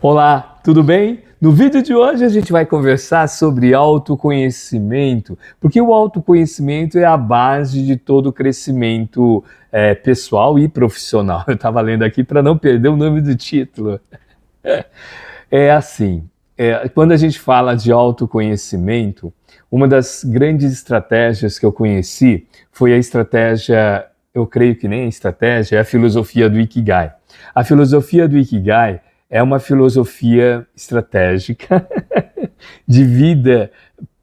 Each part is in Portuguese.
Olá, tudo bem? No vídeo de hoje a gente vai conversar sobre autoconhecimento, porque o autoconhecimento é a base de todo o crescimento pessoal e profissional. Eu estava lendo aqui para não perder o nome do título. É assim, quando a gente fala de autoconhecimento, uma das grandes estratégias que eu conheci foi a estratégia, eu creio que nem a estratégia, é a filosofia do Ikigai. A filosofia do Ikigai é uma filosofia estratégica de vida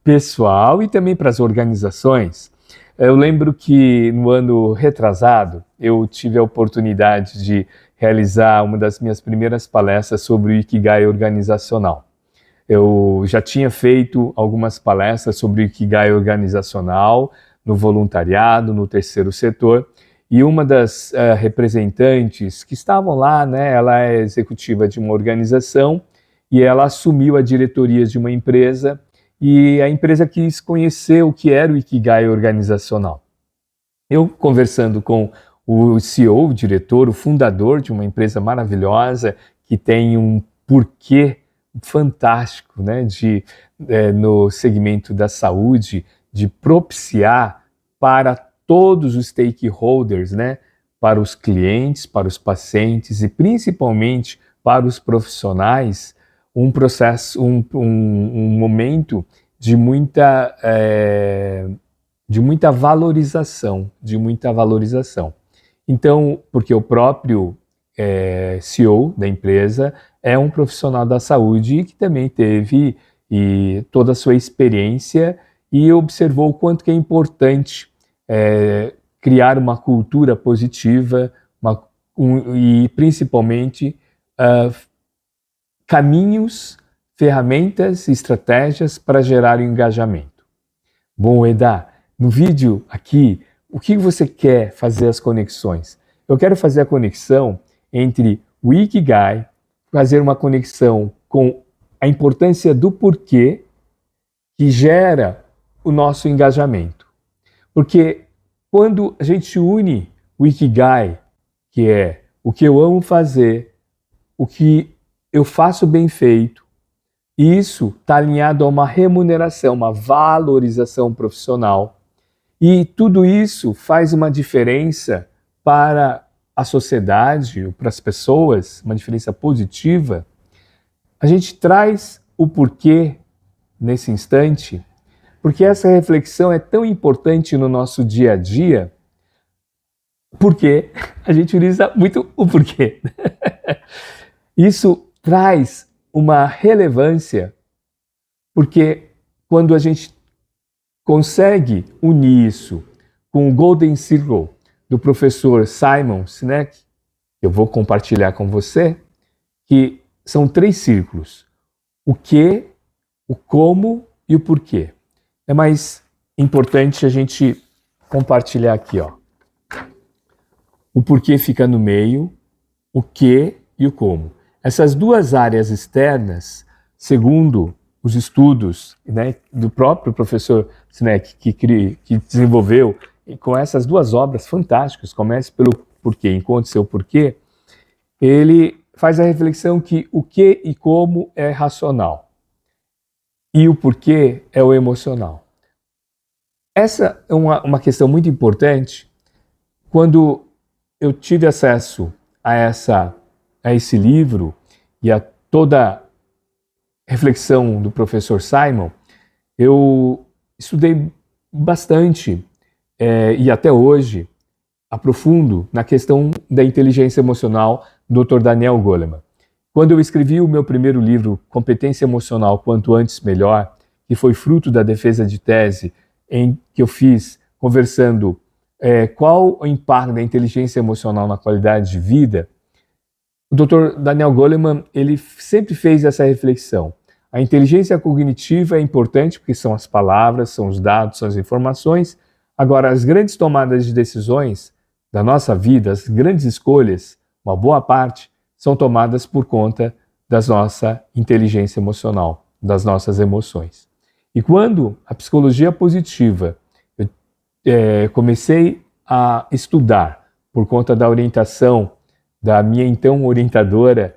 pessoal e também para as organizações. Eu lembro que no ano retrasado eu tive a oportunidade de realizar uma das minhas primeiras palestras sobre o Ikigai organizacional. Eu já tinha feito algumas palestras sobre o Ikigai organizacional no voluntariado, no terceiro setor, e uma das representantes que estavam lá, né, ela é executiva de uma organização e ela assumiu a diretoria de uma empresa e a empresa quis conhecer o que era o Ikigai organizacional. Eu conversando com o CEO, o diretor, o fundador de uma empresa maravilhosa que tem um porquê fantástico, né, no segmento da saúde, de propiciar para todos os stakeholders, né, para os clientes, para os pacientes e principalmente para os profissionais, um processo, um momento de muita valorização, Então, porque o próprio CEO da empresa é um profissional da saúde que também teve toda a sua experiência e observou o quanto que é importante criar uma cultura positiva e principalmente caminhos, ferramentas, estratégias para gerar o engajamento. Bom, Eda, no vídeo aqui, o que você quer fazer as conexões? Eu quero fazer a conexão entre o Ikigai, fazer uma conexão com a importância do porquê que gera o nosso engajamento. Porque quando a gente une o Ikigai, que é o que eu amo fazer, o que eu faço bem feito, e isso está alinhado a uma remuneração, uma valorização profissional. E tudo isso faz uma diferença para a sociedade, para as pessoas, uma diferença positiva. A gente traz o porquê nesse instante, porque essa reflexão é tão importante no nosso dia a dia, porque a gente utiliza muito o porquê. Isso traz uma relevância, porque quando a gente consegue unir isso com o Golden Circle do professor Simon Sinek, eu vou compartilhar com você, que são 3 círculos: o que, o como e o porquê. É mais importante a gente compartilhar aqui, ó. O porquê fica no meio, o que e o como. Essas duas áreas externas, segundo os estudos, né, do próprio professor Sinek, que desenvolveu, com essas 2 obras fantásticas, Comece pelo Porquê, Encontre Seu Porquê, ele faz a reflexão que o que e como é racional e o porquê é o emocional. Essa é uma questão muito importante. Quando eu tive acesso a esse livro e a toda a reflexão do professor Simon, eu estudei bastante e até hoje aprofundo na questão da inteligência emocional do Dr. Daniel Goleman. Quando eu escrevi o meu primeiro livro, Competência Emocional Quanto Antes Melhor, que foi fruto da defesa de tese em que eu fiz conversando qual o impacto da inteligência emocional na qualidade de vida, o Dr. Daniel Goleman, ele sempre fez essa reflexão. A inteligência cognitiva é importante porque são as palavras, são os dados, são as informações. Agora, as grandes tomadas de decisões da nossa vida, as grandes escolhas, uma boa parte, são tomadas por conta da nossa inteligência emocional, das nossas emoções. E quando a psicologia positiva eu comecei a estudar por conta da orientação da minha então orientadora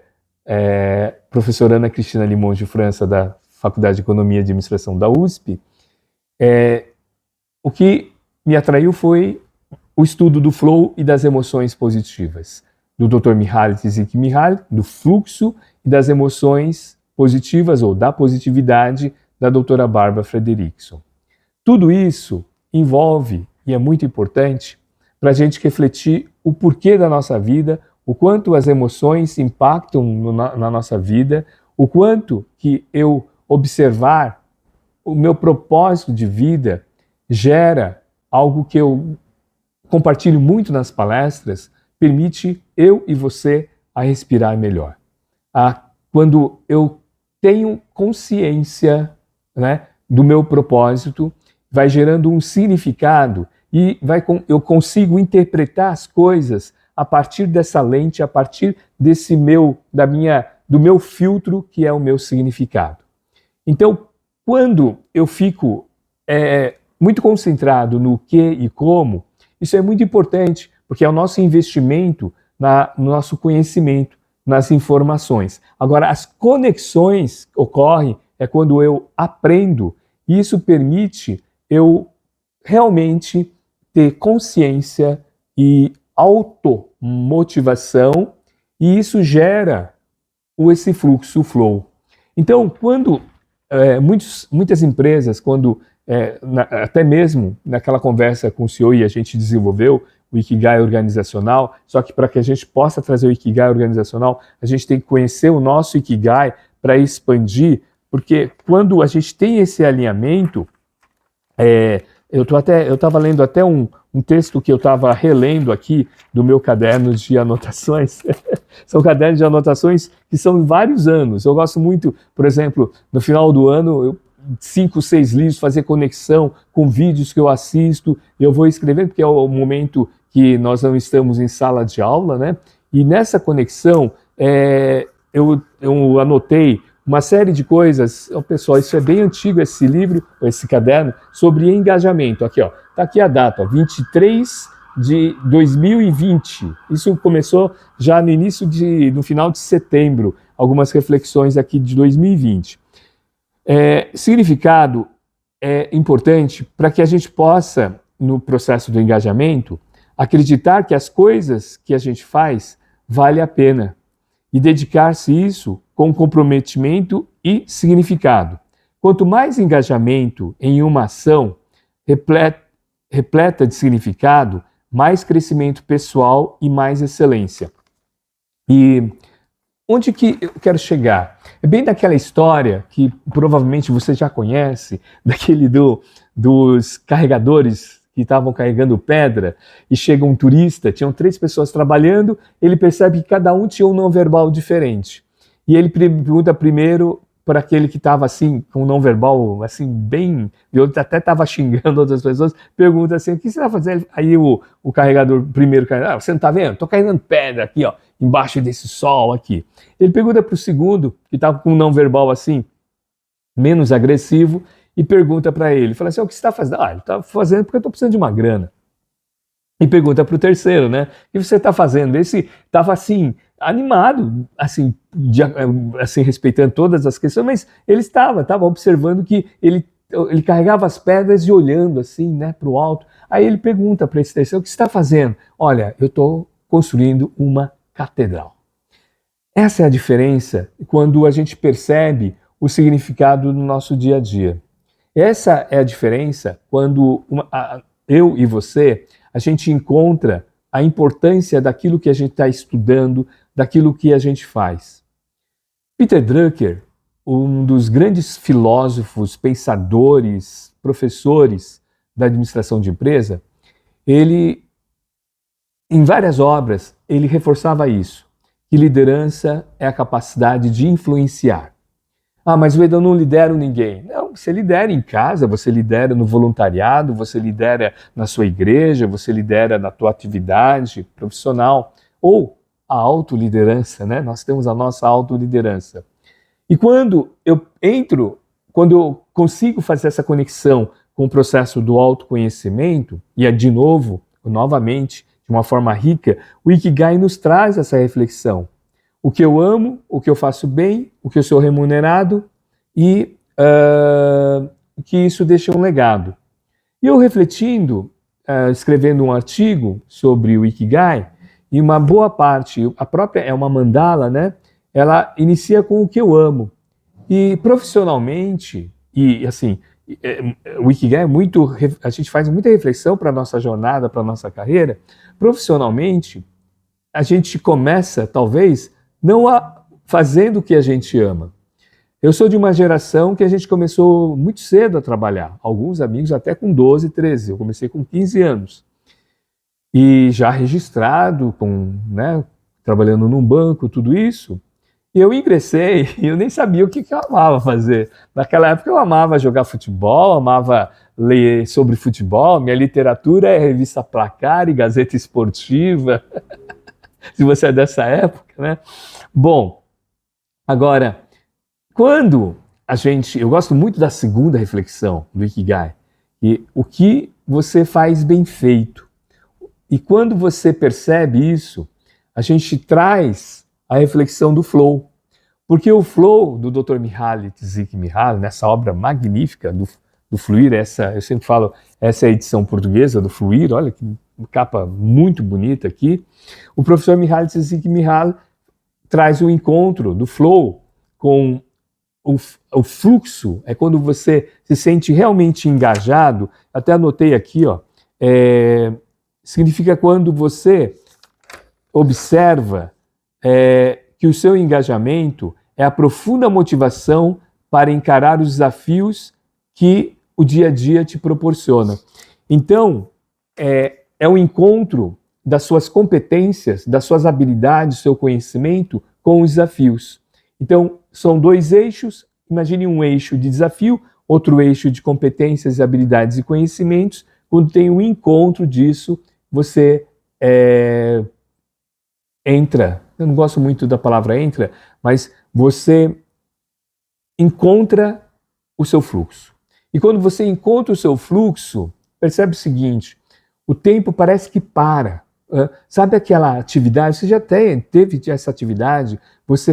professora Ana Cristina Limon de França, da Faculdade de Economia e Administração da USP, o que me atraiu foi o estudo do flow e das emoções positivas, do Dr. Mihaly Csikszentmihalyi, do fluxo e das emoções positivas, ou da positividade, da doutora Barbara Fredrickson. Tudo isso envolve, e é muito importante, para a gente refletir o porquê da nossa vida, o quanto as emoções impactam na nossa vida, o quanto que eu observar o meu propósito de vida gera algo que eu compartilho muito nas palestras, permite eu e você a respirar melhor. Quando eu tenho consciência, né, do meu propósito, vai gerando um significado e eu consigo interpretar as coisas a partir dessa lente, a partir do meu filtro, que é o meu significado. Então, quando eu fico muito concentrado no que e como, isso é muito importante, porque é o nosso investimento no nosso conhecimento, nas informações. Agora, as conexões ocorrem quando eu aprendo, e isso permite eu realmente ter consciência e automotivação, e isso gera esse fluxo, o flow. Então, quando muitas empresas, até mesmo naquela conversa com o CEO, e a gente desenvolveu o Ikigai organizacional, só que para que a gente possa trazer o Ikigai organizacional, a gente tem que conhecer o nosso Ikigai para expandir, porque quando a gente tem esse alinhamento, eu estava lendo até um texto que eu estava relendo aqui do meu caderno de anotações. São cadernos de anotações que são vários anos. Eu gosto muito, por exemplo, no final do ano, 5, 6 livros, fazer conexão com vídeos que eu assisto, eu vou escrevendo, porque é o momento que nós não estamos em sala de aula, né? E nessa conexão, eu anotei uma série de coisas. Pessoal, isso é bem antigo, esse livro, esse caderno, sobre engajamento. Aqui, ó, tá aqui a data, ó, 23 de 2020. Isso começou já no final de setembro, algumas reflexões aqui de 2020. Significado é importante para que a gente possa, no processo do engajamento, acreditar que as coisas que a gente faz vale a pena e dedicar-se a isso com comprometimento e significado. Quanto mais engajamento em uma ação repleta de significado, mais crescimento pessoal e mais excelência. E onde que eu quero chegar? É bem daquela história que provavelmente você já conhece, daquele dos carregadores que estavam carregando pedra e chega um turista, tinham 3 pessoas trabalhando, ele percebe que cada um tinha um não verbal diferente. E ele pergunta primeiro para aquele que estava assim, com um não verbal assim bem, e outro até estava xingando outras pessoas, pergunta assim, o que você está fazendo? Aí o primeiro carregador, você não está vendo? Estou carregando pedra aqui, ó, embaixo desse sol aqui. Ele pergunta para o segundo, que estava com um não verbal assim, menos agressivo, e pergunta para ele, fala assim, o que você está fazendo? Ele está fazendo porque eu estou precisando de uma grana. E pergunta para o terceiro, né? O que você está fazendo? Esse estava assim, animado, assim, respeitando todas as questões, mas ele estava observando que ele carregava as pedras e olhando assim, né, para o alto. Aí ele pergunta para esse terceiro, o que você está fazendo? Olha, eu estou construindo uma catedral. Essa é a diferença quando a gente percebe o significado no nosso dia a dia. Essa é a diferença quando eu e você, a gente encontra a importância daquilo que a gente está estudando, daquilo que a gente faz. Peter Drucker, um dos grandes filósofos, pensadores, professores da administração de empresa, ele, em várias obras, ele reforçava isso, que liderança é a capacidade de influenciar. Mas eu não lidero ninguém. Não, você lidera em casa, você lidera no voluntariado, você lidera na sua igreja, você lidera na tua atividade profissional. Ou a autoliderança, né? Nós temos a nossa autoliderança. E quando eu consigo fazer essa conexão com o processo do autoconhecimento, e novamente, de uma forma rica, o Ikigai nos traz essa reflexão. o que eu amo, o que eu faço bem, o que eu sou remunerado e que isso deixa um legado. E eu refletindo, escrevendo um artigo sobre o Ikigai, e uma boa parte, a própria é uma mandala, né? Ela inicia com o que eu amo. E profissionalmente, e assim, o Ikigai é muito, a gente faz muita reflexão para a nossa jornada, para a nossa carreira. Profissionalmente, a gente começa, talvez, não fazendo o que a gente ama. Eu sou de uma geração que a gente começou muito cedo a trabalhar. Alguns amigos até com 12, 13. Eu comecei com 15 anos. E já registrado, trabalhando num banco, tudo isso. E eu ingressei e eu nem sabia o que eu amava fazer. Naquela época eu amava jogar futebol, amava ler sobre futebol. Minha literatura é revista Placar e Gazeta Esportiva. Se você é dessa época, né? Bom, agora, quando eu gosto muito da segunda reflexão do Ikigai, e o que você faz bem feito. E quando você percebe isso, a gente traz a reflexão do flow. Porque o flow do Dr. Mihaly Csikszentmihalyi, nessa obra magnífica do Fluir, eu sempre falo, essa é a edição portuguesa do Fluir, olha que capa muito bonita aqui. O professor Mihaly Csikszentmihalyi traz o encontro do flow com o fluxo, é quando você se sente realmente engajado. Até anotei aqui, significa quando você observa que o seu engajamento é a profunda motivação para encarar os desafios que o dia a dia te proporciona. Então, é um encontro das suas competências, das suas habilidades, do seu conhecimento com os desafios. Então, são dois eixos. Imagine um eixo de desafio, outro eixo de competências, habilidades e conhecimentos. Quando tem um encontro disso, você entra, eu não gosto muito da palavra entra, mas você encontra o seu fluxo. E quando você encontra o seu fluxo, percebe o seguinte, o tempo parece que para. Sabe aquela atividade, você já teve essa atividade, você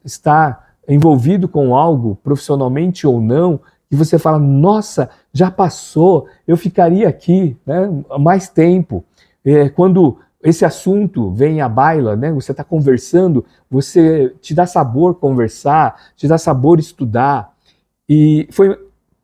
está envolvido com algo, profissionalmente ou não, e você fala, nossa, já passou, eu ficaria aqui, né, mais tempo. Quando esse assunto vem à baila, né, você está conversando, você te dá sabor conversar, te dá sabor estudar. E foi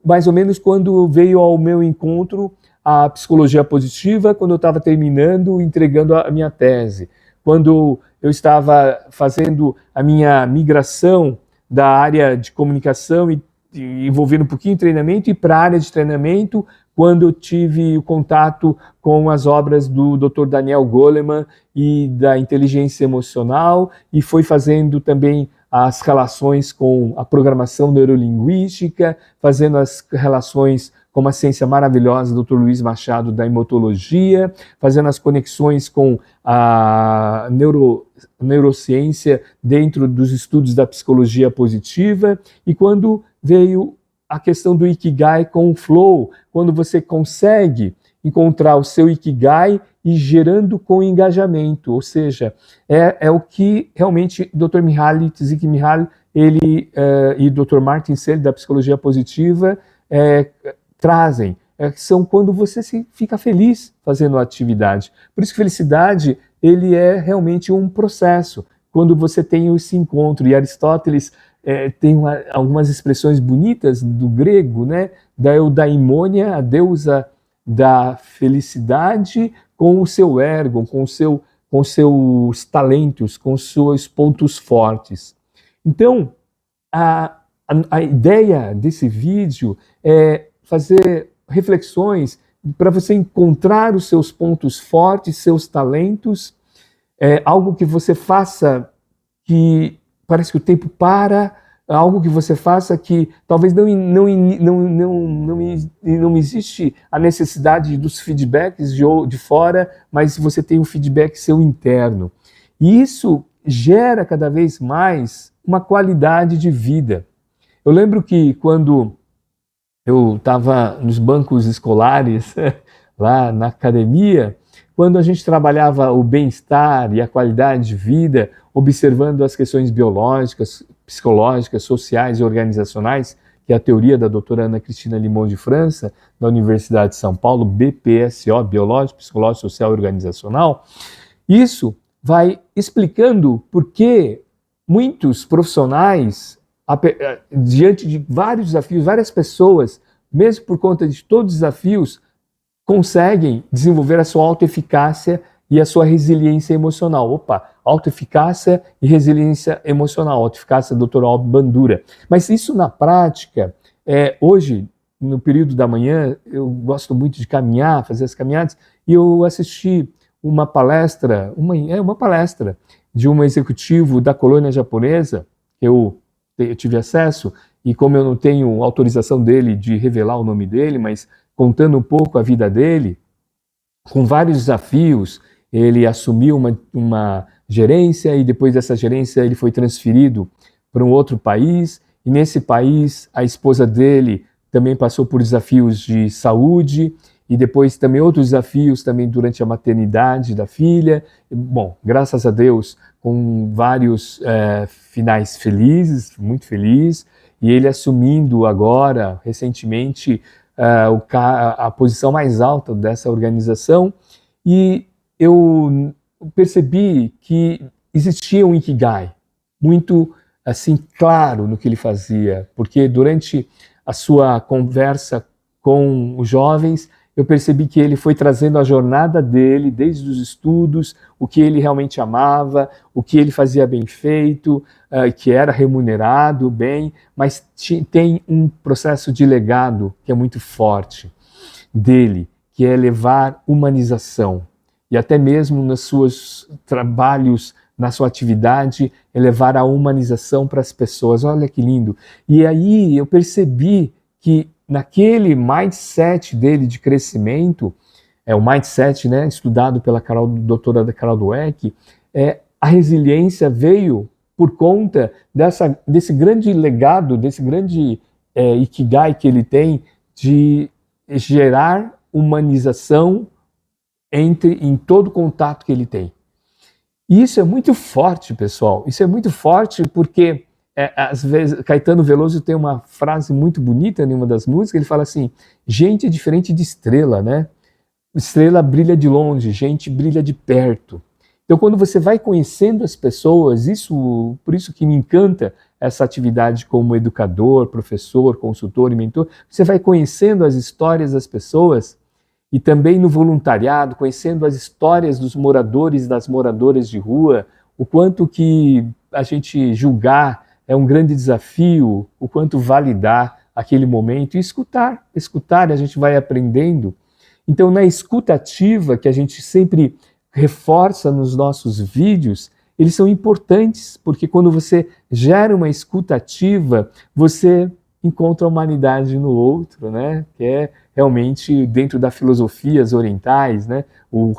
mais ou menos quando veio ao meu encontro a psicologia positiva, quando eu estava terminando, entregando a minha tese. Quando eu estava fazendo a minha migração da área de comunicação e envolvendo um pouquinho de treinamento e para a área de treinamento, quando eu tive o contato com as obras do Dr. Daniel Goleman e da inteligência emocional, e foi fazendo também as relações com a programação neurolinguística, fazendo as relações com uma ciência maravilhosa, Dr. Luiz Machado, da imotologia, fazendo as conexões com a neurociência dentro dos estudos da psicologia positiva, e quando veio a questão do Ikigai com o flow, quando você consegue encontrar o seu Ikigai e gerando com engajamento, ou seja, é o que realmente Dr. Mihaly Csikszentmihalyi e Dr. Martin Seligman da psicologia positiva trazem, são quando você fica feliz fazendo a atividade. Por isso que felicidade, ele é realmente um processo, quando você tem esse encontro, e Aristóteles tem algumas expressões bonitas do grego, né? Da eudaimônia, a deusa da felicidade, com o seu ergo, com seus talentos, com seus pontos fortes. Então, a ideia desse vídeo é fazer reflexões para você encontrar os seus pontos fortes, seus talentos, algo que você faça que parece que o tempo para, algo que você faça que talvez não existe a necessidade dos feedbacks de fora, mas você tem um feedback seu interno. E isso gera cada vez mais uma qualidade de vida. Eu lembro que quando eu estava nos bancos escolares, lá na academia, quando a gente trabalhava o bem-estar e a qualidade de vida, observando as questões biológicas, psicológicas, sociais e organizacionais, que é a teoria da doutora Ana Cristina Limon de França, da Universidade de São Paulo, BPSO, Biológico, Psicológico, Social e Organizacional, isso vai explicando por que muitos profissionais, diante de vários desafios, várias pessoas, mesmo por conta de todos os desafios, conseguem desenvolver a sua autoeficácia e a sua resiliência emocional. Opa, autoeficácia e resiliência emocional, autoeficácia do Dr. Aldo Bandura. Mas isso na prática, hoje, no período da manhã, eu gosto muito de caminhar, fazer as caminhadas, e eu assisti uma palestra, uma palestra de um executivo da colônia japonesa, que eu tive acesso, e como eu não tenho autorização dele de revelar o nome dele, mas contando um pouco a vida dele, com vários desafios, ele assumiu uma gerência e depois dessa gerência ele foi transferido para um outro país, e nesse país a esposa dele também passou por desafios de saúde e depois também outros desafios também durante a maternidade da filha. Bom, graças a Deus, com vários finais felizes, muito feliz, e ele assumindo agora, recentemente, a posição mais alta dessa organização, e eu percebi que existia um Ikigai muito assim claro no que ele fazia, porque durante a sua conversa com os jovens, eu percebi que ele foi trazendo a jornada dele, desde os estudos, o que ele realmente amava, o que ele fazia bem feito, que era remunerado bem, mas tem um processo de legado que é muito forte dele, que é levar humanização. E até mesmo nos seus trabalhos, na sua atividade, é levar a humanização para as pessoas. Olha que lindo. E aí eu percebi que naquele mindset dele de crescimento, o mindset, né, estudado pela doutora Carol Dweck, a resiliência veio por conta desse grande legado, desse grande Ikigai que ele tem de gerar humanização em todo contato que ele tem. E isso é muito forte, pessoal. Isso é muito forte porque às vezes, Caetano Veloso tem uma frase muito bonita em uma das músicas, ele fala assim, gente é diferente de estrela, né? Estrela brilha de longe, gente brilha de perto. Então, quando você vai conhecendo as pessoas, por isso que me encanta essa atividade como educador, professor, consultor e mentor, você vai conhecendo as histórias das pessoas e também no voluntariado, conhecendo as histórias dos moradores e das moradoras de rua, o quanto que a gente julgar é um grande desafio, o quanto validar aquele momento e escutar, a gente vai aprendendo. Então, na escuta ativa, que a gente sempre reforça nos nossos vídeos, eles são importantes, porque quando você gera uma escuta ativa, você encontra a humanidade no outro, né? Que é realmente dentro das filosofias orientais, né? O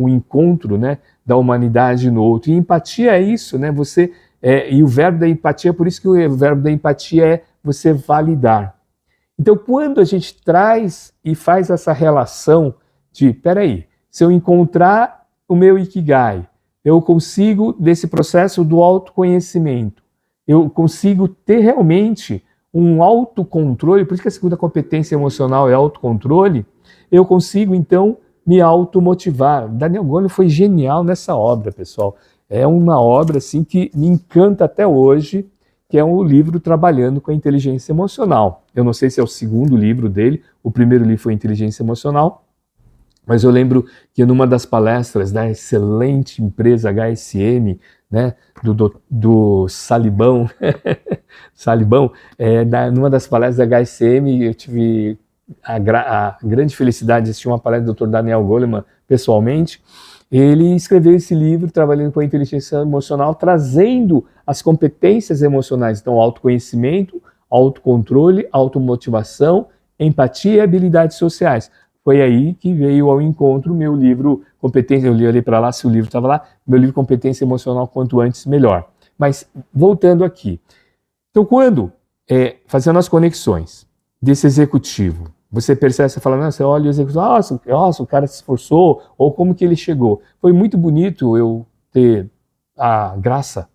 encontro, né, da humanidade no outro. E empatia é isso, né? E o verbo da empatia, por isso que o verbo da empatia é você validar. Então, quando a gente traz e faz essa relação de, peraí, se eu encontrar o meu Ikigai, eu consigo, desse processo do autoconhecimento, eu consigo ter realmente um autocontrole, por isso que a segunda competência emocional é autocontrole, eu consigo, então, me automotivar. Daniel Goleman foi genial nessa obra, pessoal. É uma obra assim, que me encanta até hoje, que é um livro trabalhando com a inteligência emocional. Eu não sei se é o segundo livro dele, o primeiro livro foi Inteligência Emocional, mas eu lembro que numa das palestras da excelente empresa HSM, né, do Salibão, numa das palestras da HSM, eu tive a grande felicidade de assistir uma palestra do Dr. Daniel Goleman pessoalmente. Ele escreveu esse livro trabalhando com a inteligência emocional, trazendo as competências emocionais, então autoconhecimento, autocontrole, automotivação, empatia e habilidades sociais. Foi aí que veio ao encontro o meu livro Competência, eu olhei para lá se o livro estava lá, meu livro Competência Emocional, quanto antes melhor. Mas voltando aqui, então quando, fazendo as conexões desse executivo Você percebe, você fala, não, você olha e executa, nossa, o cara se esforçou, ou como que ele chegou. Foi muito bonito eu ter a graça,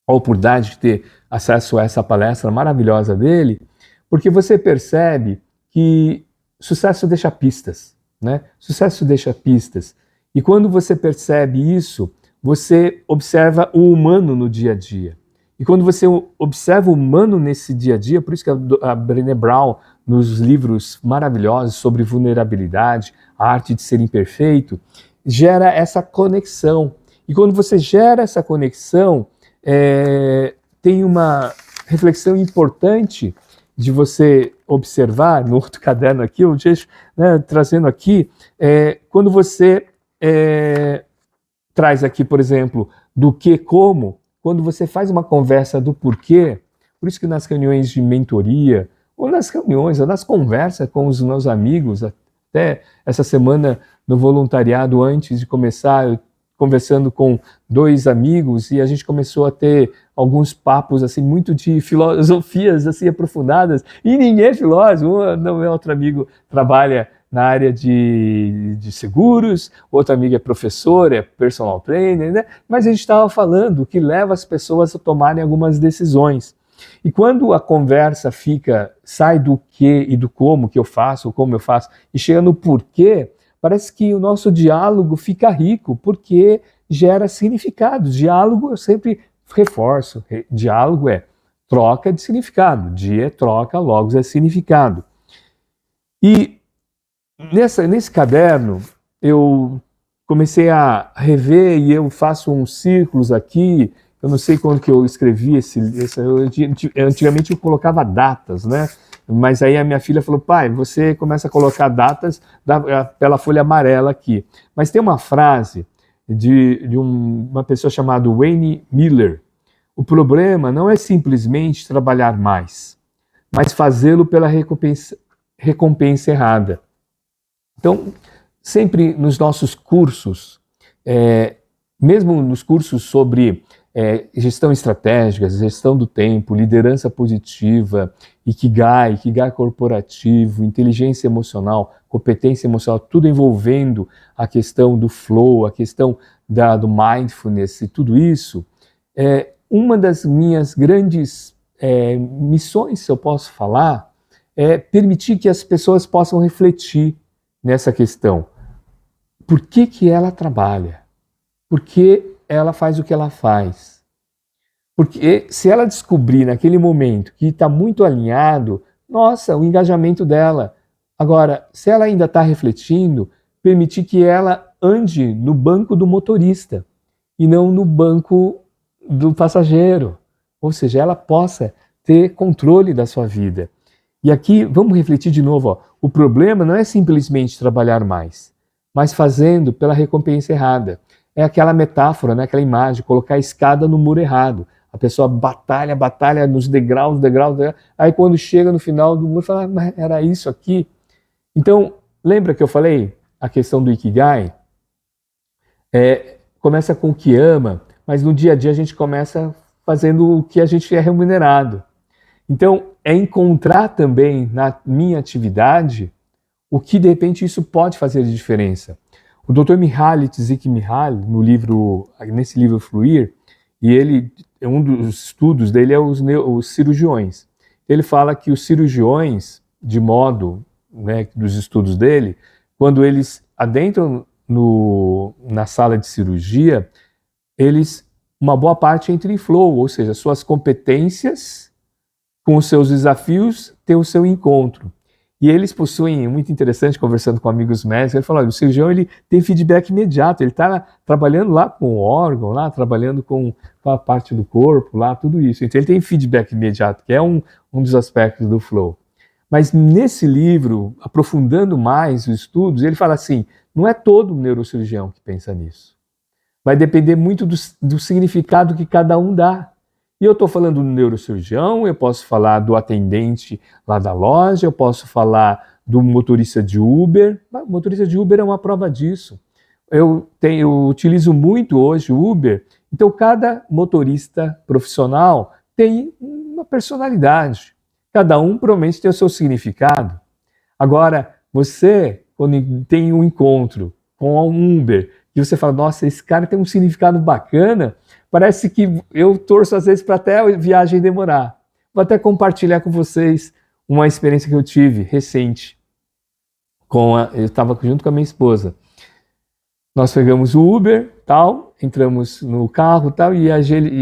a oportunidade de ter acesso a essa palestra maravilhosa dele, porque você percebe que sucesso deixa pistas, né? Sucesso deixa pistas. E quando você percebe isso, você observa o humano no dia a dia. E quando você observa o humano nesse dia a dia, por isso que a Brené Brown, nos livros maravilhosos sobre vulnerabilidade, a arte de ser imperfeito, gera essa conexão. E quando você gera essa conexão, tem uma reflexão importante de você observar no outro caderno aqui, eu deixo, né, trazendo aqui, quando você traz aqui, por exemplo, do que, como, quando você faz uma conversa do porquê, por isso que nas reuniões de mentoria, ou nas reuniões, ou nas conversas com os meus amigos, até essa semana no voluntariado, antes de começar, eu conversando com 2 amigos e a gente começou a ter alguns papos assim muito de filosofias assim aprofundadas, e ninguém é filósofo, meu outro amigo trabalha na área de seguros, outro amigo é professor, é personal trainer, né? Mas a gente estava falando o que leva as pessoas a tomarem algumas decisões. E quando a conversa sai do que e do como que eu faço, como eu faço, e chega no porquê, parece que o nosso diálogo fica rico, porque gera significado. Diálogo, eu sempre reforço, diálogo é troca de significado. Dia é troca, logos é significado. E nesse caderno, eu comecei a rever e eu faço uns círculos aqui. Eu não sei quando que eu escrevi antigamente eu colocava datas, né? Mas aí a minha filha falou, pai, você começa a colocar datas pela folha amarela aqui. Mas tem uma frase de uma pessoa chamada Wayne Miller. O problema não é simplesmente trabalhar mais, mas fazê-lo pela recompensa errada. Então, sempre nos nossos cursos, mesmo nos cursos sobre gestão estratégica, gestão do tempo, liderança positiva, Ikigai corporativo, inteligência emocional, competência emocional, tudo envolvendo a questão do flow, a questão do mindfulness e tudo isso, uma das minhas grandes missões, se eu posso falar, é permitir que as pessoas possam refletir nessa questão. Por que ela trabalha? Por que ela faz o que ela faz? Porque se ela descobrir naquele momento que está muito alinhado, nossa, o engajamento dela. Agora, se ela ainda está refletindo, permitir que ela ande no banco do motorista e não no banco do passageiro. Ou seja, ela possa ter controle da sua vida. E aqui, vamos refletir de novo, ó. O problema não é simplesmente trabalhar mais, mas fazendo pela recompensa errada. É aquela metáfora, né? Aquela imagem, colocar a escada no muro errado. A pessoa batalha nos degraus, aí quando chega no final do muro, fala, mas era isso aqui? Então, lembra que eu falei a questão do Ikigai? Começa com o que ama, mas no dia a dia a gente começa fazendo o que a gente é remunerado. Então, é encontrar também na minha atividade o que de repente isso pode fazer de diferença. O Dr. Mihaly Csikszentmihalyi, nesse livro Fluir, e um dos estudos dele é os cirurgiões. Ele fala que os cirurgiões, de modo, né, dos estudos dele, quando eles adentram na sala de cirurgia, uma boa parte entra em flow, ou seja, suas competências com os seus desafios têm o seu encontro. E eles possuem, muito interessante, conversando com amigos médicos, ele falou, o cirurgião ele tem feedback imediato, ele está trabalhando lá com o órgão, lá trabalhando com a parte do corpo, lá tudo isso. Então ele tem feedback imediato, que é um dos aspectos do flow. Mas nesse livro, aprofundando mais os estudos, ele fala assim, não é todo neurocirurgião que pensa nisso. Vai depender muito do significado que cada um dá. E eu estou falando do neurocirurgião, eu posso falar do atendente lá da loja, eu posso falar do motorista de Uber. O motorista de Uber é uma prova disso. Eu utilizo muito hoje o Uber, então cada motorista profissional tem uma personalidade. Cada um provavelmente tem o seu significado. Agora, você, quando tem um encontro com um Uber, e você fala, nossa, esse cara tem um significado bacana, parece que eu torço às vezes para até a viagem demorar. Vou até compartilhar com vocês uma experiência que eu tive recente. Eu estava junto com a minha esposa. Nós pegamos o Uber, tal, entramos no carro, tal, e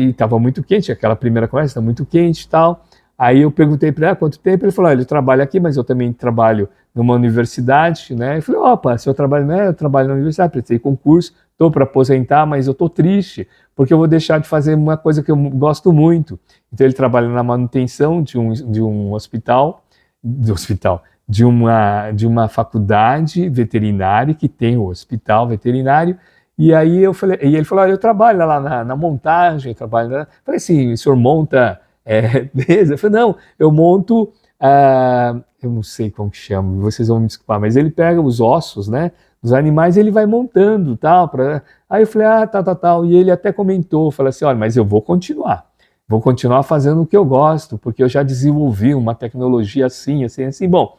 estava muito quente, aquela primeira conversa, está muito quente, tal. Aí eu perguntei para ele quanto tempo, ele falou, ele trabalha aqui, mas eu também trabalho numa universidade, né? Eu falei, opa, se eu trabalho, né? Eu trabalho na universidade, prestei concurso, estou para aposentar, mas eu estou triste, porque eu vou deixar de fazer uma coisa que eu gosto muito. Então ele trabalha na manutenção de um hospital, de uma faculdade veterinária que tem o hospital veterinário. E aí e ele falou, olha, eu trabalho lá na montagem, eu trabalho lá. Eu falei assim, o senhor monta mesa? Eu falei, não, eu monto, eu não sei como que chama, vocês vão me desculpar, mas ele pega os ossos, né, dos animais e ele vai montando, tal. Aí eu falei, tal. E ele até comentou, falou assim, olha, mas eu vou continuar fazendo o que eu gosto, porque eu já desenvolvi uma tecnologia assim. Bom,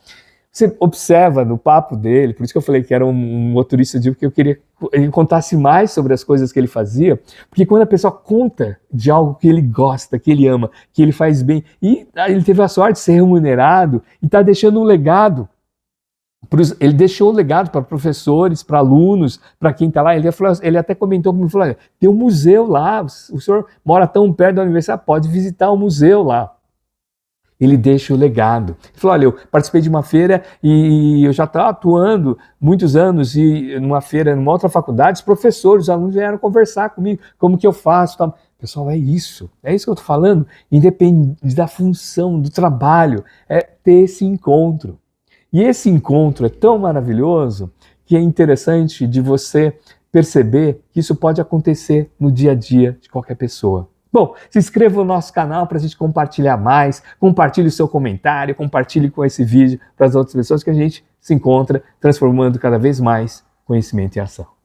você observa no papo dele, por isso que eu falei que era um motorista de Uber, porque eu queria que ele contasse mais sobre as coisas que ele fazia, porque quando a pessoa conta de algo que ele gosta, que ele ama, que ele faz bem, e ele teve a sorte de ser remunerado e está deixando um legado. Ele deixou o legado para professores, para alunos, para quem está lá. Ele até comentou comigo, falou, tem um museu lá, o senhor mora tão perto da universidade, pode visitar o museu lá. Ele deixa o legado. Ele falou, olha, eu participei de uma feira e eu já estava atuando muitos anos e numa feira, numa outra faculdade, os professores, os alunos vieram conversar comigo, como que eu faço. Tal. Pessoal, é isso que eu estou falando, independente da função, do trabalho, é ter esse encontro. E esse encontro é tão maravilhoso que é interessante de você perceber que isso pode acontecer no dia a dia de qualquer pessoa. Bom, se inscreva no nosso canal para a gente compartilhar mais, compartilhe o seu comentário, compartilhe com esse vídeo para as outras pessoas que a gente se encontra transformando cada vez mais conhecimento em ação.